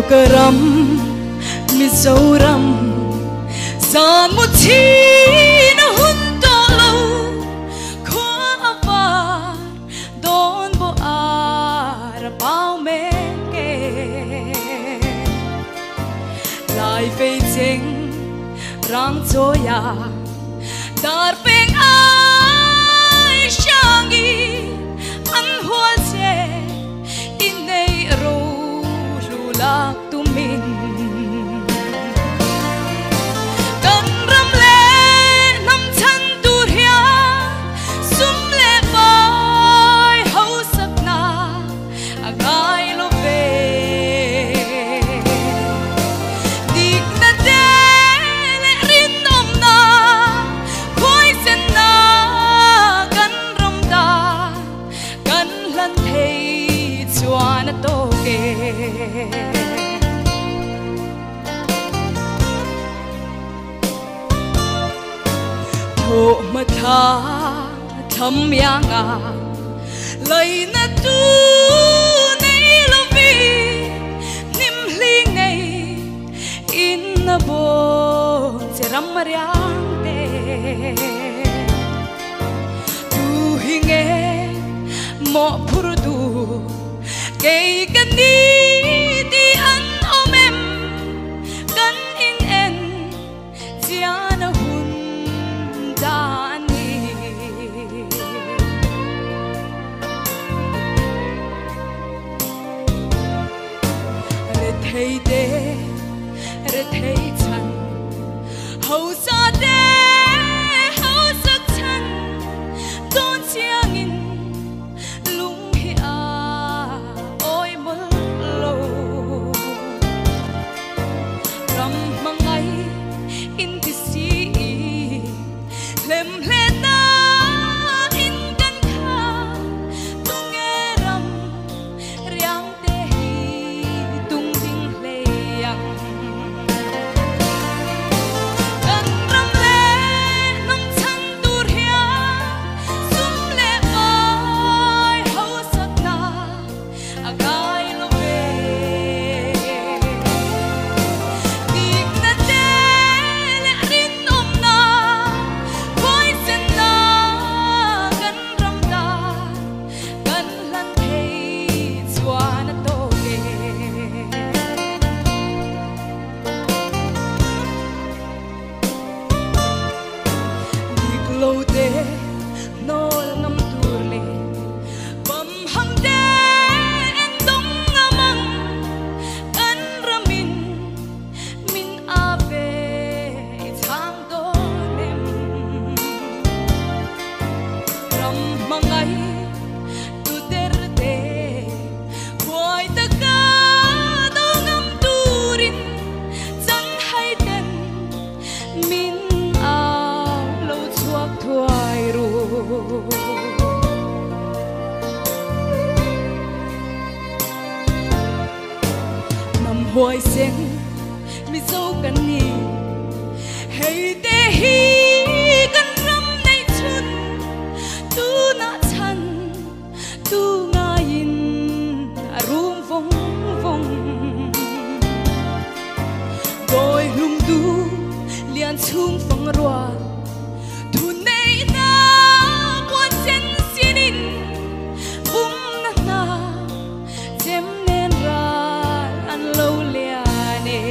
karam Mizoram San một chi na hun to lâu khoa avar don bo ar bao mê kê lại về chính rang cho ya dar peng ai shangi an hual che in nei ro lulak tumin kan ram le nam chan tur hia sum le vai ho sak na agai lo ve dik na de le rin nom na khoi sen na kan ram da kan lan thei chuan to ke thô mà tha thầm yang à lời na tu nei lo vi nim ling nei in na bo che ram mariang te tu hinge mo purdu ke kan ni di an omem kan in en jiana hun dani re thei de re thei chan ho sa de ho sak chan don chiang in lung hi a oi mul lo ram mangai in ti si lem le na in kan kha tung e ram riang te hi tung ding le yang kan ram le nam chan tur hia sum le vai ho sak na agai lo ve dik na de le rin om na khoi sen na kan ram da kan lan thei chuan to ke dik lo de nol ngam tur le bam hang de en dong ngamang kan ramin min ave chang do nem ram mangai tu der de khoi ta ka do ngam turin chan hai den min ao lo chuak thuai ru nam huai sen mi zo kan ni hei te hi kan ram nei chun tu na chan tu nga in arum vong vong đôi lung du lian chung phang roa thu nei na quan sen sinin bum na na jem nen ra an lo liane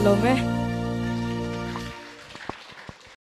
lo me